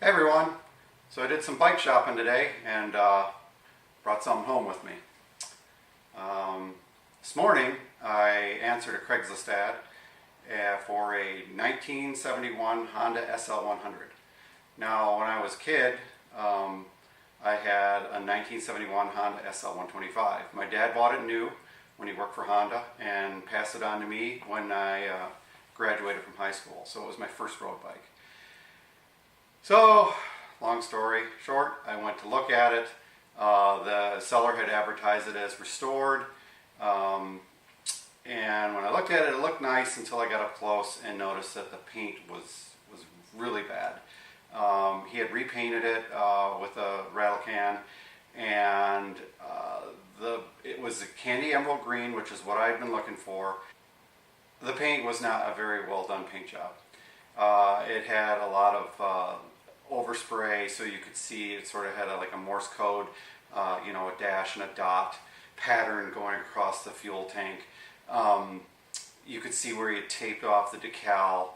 Hey everyone! So I did some bike shopping today and brought something home with me. This morning I answered a Craigslist ad for a 1971 Honda SL100. Now when I was a kid I had a 1971 Honda SL125. My dad bought it new when he worked for Honda and passed it on to me when I graduated from high school. So it was my first road bike. So, long story short, I went to look at it. The seller had advertised it as restored. And when I looked at it, it looked nice until I got up close and noticed that the paint was really bad. He had repainted it with a rattle can, and it was a candy emerald green, which is what I've been looking for. The paint was not a very well done paint job. It had a lot of overspray, so you could see it sort of had like a Morse code, a dash and a dot pattern going across the fuel tank. You could see where he had taped off the decal.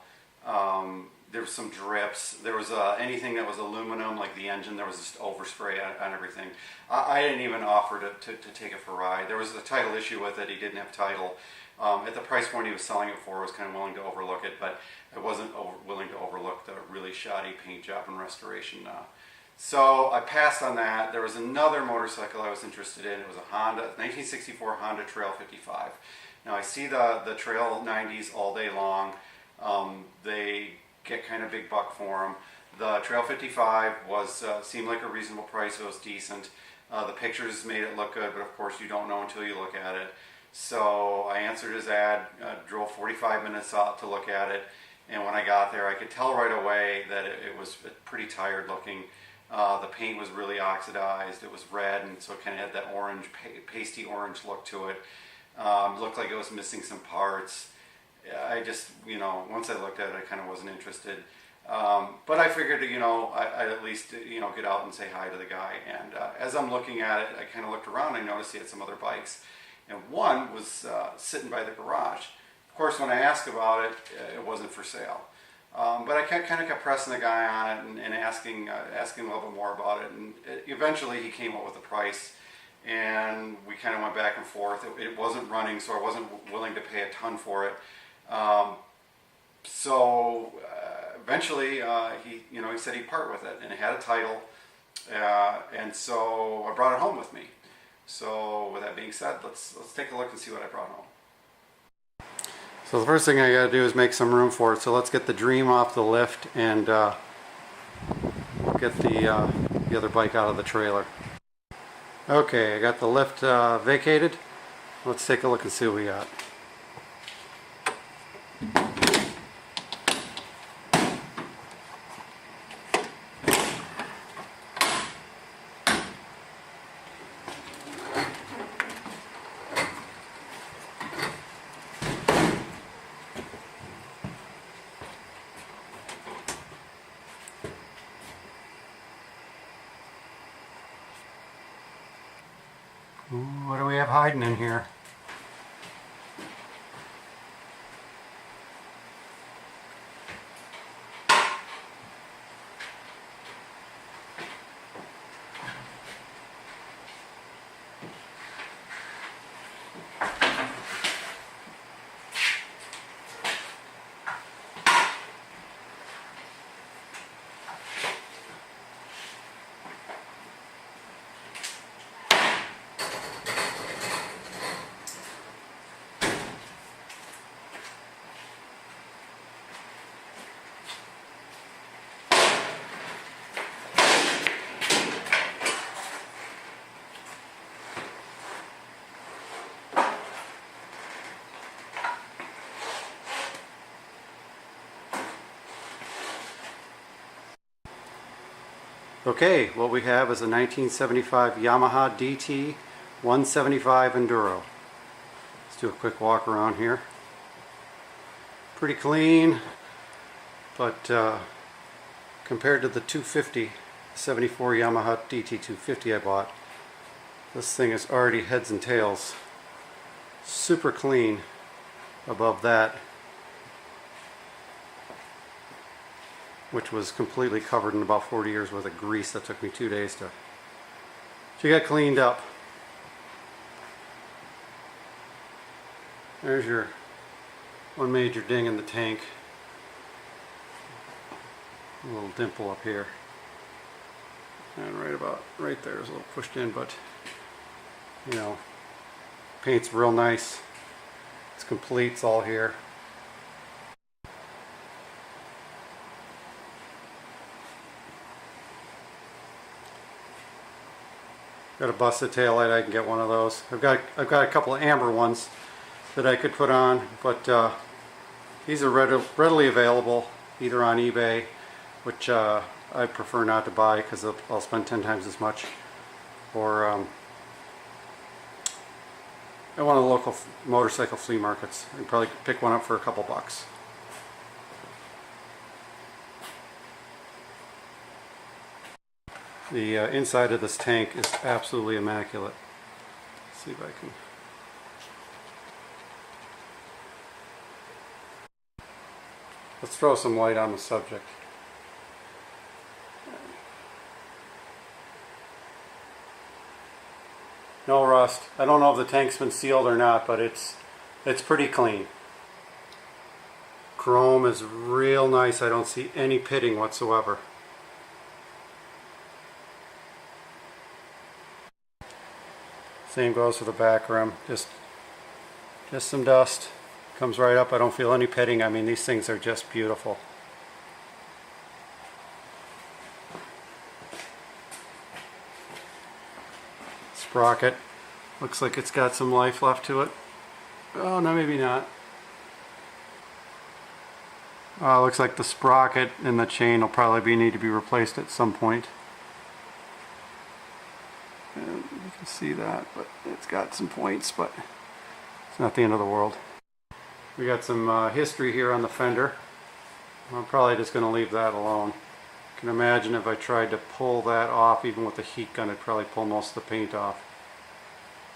There was some drips. There was anything that was aluminum, like the engine, there was just overspray on everything. I didn't even offer to take it for a ride. There was a title issue with it. He didn't have title. At the price point he was selling it for, I was kind of willing to overlook it, but I wasn't willing to overlook the really shoddy paint job and restoration. So I passed on that. There was another motorcycle I was interested in. It was a Honda, 1964 Honda Trail 55. Now I see the Trail 90s all day long. They get kind of big buck for them. The Trail 55 seemed like a reasonable price. It was decent. The pictures made it look good, but of course you don't know until you look at it. So I answered his ad, drove 45 minutes out to look at it, and when I got there I could tell right away that it was pretty tired looking. The paint was really oxidized. It was red, and so it kind of had that orange, pasty orange look to it. Looked like it was missing some parts. I just, once I looked at it, I kind of wasn't interested. But I figured, I'd at least, get out and say hi to the guy. And as I'm looking at it, I kind of looked around and I noticed he had some other bikes. And one was sitting by the garage. Of course, when I asked about it, it wasn't for sale. But I kind of kept pressing the guy on it and asking a little bit more about it. And eventually he came up with a price. And we kind of went back and forth. It wasn't running, so I wasn't willing to pay a ton for it. Eventually he said he'd part with it, and it had a title, and so I brought it home with me. So with that being said, let's take a look and see what I brought home. So the first thing I got to do is make some room for it. So let's get the Dream off the lift and get the other bike out of the trailer. Okay, I got the lift vacated. Let's take a look and see what we got. What do we have hiding in here? Okay, what we have is a 1975 Yamaha DT175 Enduro. Let's do a quick walk around here. Pretty clean, but compared to the 74 Yamaha DT250 I bought, this thing is already heads and tails super clean above that. which was completely covered in about 40 years worth of grease that took me 2 days to get cleaned up. There's your one major ding in the tank. A little dimple up here. And right there is a little pushed in, but you know, paint's real nice. It's complete, it's all here. Got a busted taillight, I can get one of those. I've got a couple of amber ones that I could put on, but these are readily available either on eBay, which I prefer not to buy because I'll spend 10 times as much, or at one of the local motorcycle flea markets. I'd probably pick one up for a couple bucks. The inside of this tank is absolutely immaculate. Let's see if I can. Let's throw some light on the subject. No rust. I don't know if the tank's been sealed or not, but it's pretty clean. Chrome is real nice. I don't see any pitting whatsoever. Same goes for the back rim. Just some dust. Comes right up. I don't feel any pitting. I mean, these things are just beautiful. Sprocket. Looks like it's got some life left to it. Oh, no, maybe not. Looks like the sprocket and the chain will probably need to be replaced at some point. And you can see that, but it's got some points, but it's not the end of the world. We got some history here on the fender. I'm probably just going to leave that alone. You can imagine if I tried to pull that off, even with the heat gun, it'd probably pull most of the paint off.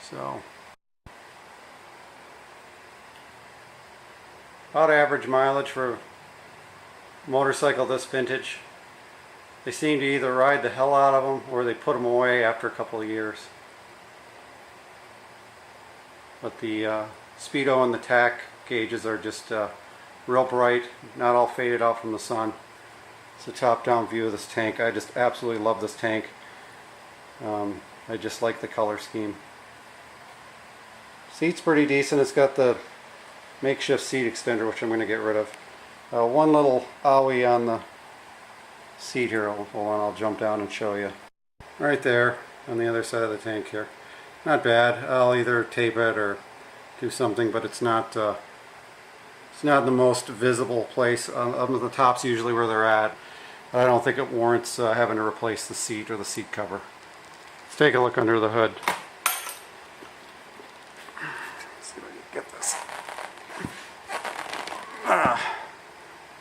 So, about average mileage for a motorcycle this vintage. They seem to either ride the hell out of them or they put them away after a couple of years. But the speedo and the tack gauges are just real bright, not all faded out from the sun. It's a top-down view of this tank. I just absolutely love this tank. I just like the color scheme. Seat's pretty decent. It's got the makeshift seat extender, which I'm going to get rid of. One little owie on the seat here. Hold on, I'll jump down and show you. Right there on the other side of the tank here. Not bad. I'll either tape it or do something, but it's not the most visible place. The top's usually where they're at. But I don't think it warrants having to replace the seat or the seat cover. Let's take a look under the hood. Let's see if I can get this.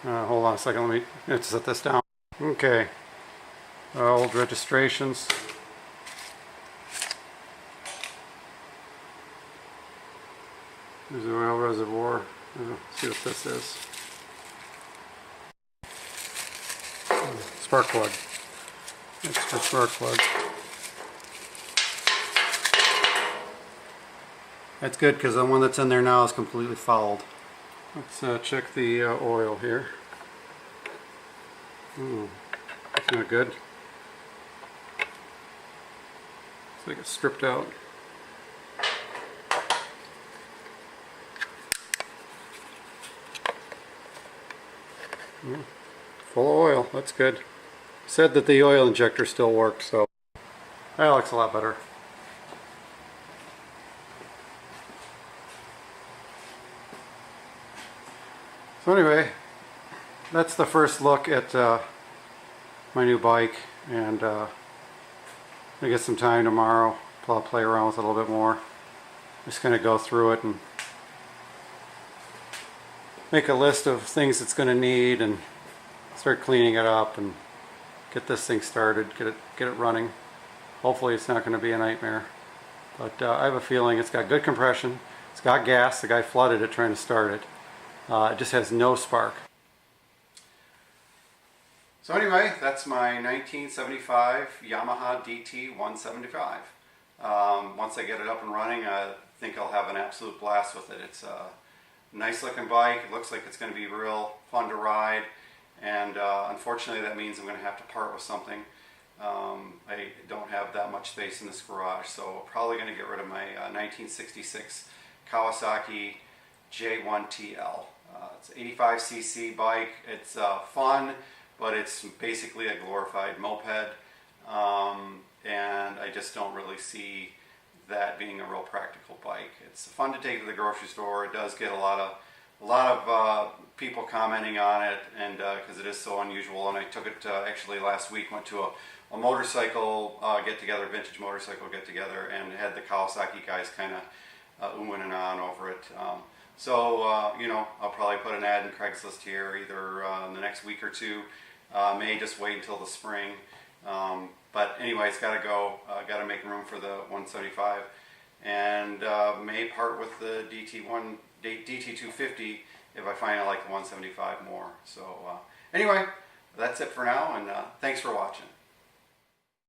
Hold on a second, let me set this down. Okay. Old registrations. There's the oil reservoir. Let's see what this is. Spark plug. That's the spark plug. That's good because the one that's in there now is completely fouled. Let's check the oil here. That's not good. Looks like it's stripped out. Full of oil, that's good. Said that the oil injector still works, so that looks a lot better. So anyway, that's the first look at my new bike, and I get some time tomorrow. I'll play around with it a little bit more. Just gonna go through it and make a list of things it's going to need and start cleaning it up and get this thing started, get it running. Hopefully it's not going to be a nightmare, but I have a feeling it's got good compression, it's got gas. The guy flooded it trying to start it. It just has no spark. So anyway, that's my 1975 Yamaha DT175. Once I get it up and running, I think I'll have an absolute blast with it. It's a nice looking bike. It looks like it's going to be real fun to ride, and unfortunately that means I'm going to have to part with something. I don't have that much space in this garage, so I'm probably going to get rid of my 1966 Kawasaki J1TL. It's an 85cc bike. It's fun, but it's basically a glorified moped, and I just don't really see that being a real practical bike. It's fun to take to the grocery store. It does get a lot of people commenting on it, and because it is so unusual. And I took it actually last week. Went to a motorcycle get together, vintage motorcycle get together, and had the Kawasaki guys kind of oohing and on over it. So you know, I'll probably put an ad in Craigslist here either in the next week or two. May just wait until the spring. But anyway, it's got to go. Got to make room for the 175, and may part with the DT250 if I find I like the 175 more. So anyway, that's it for now, and thanks for watching.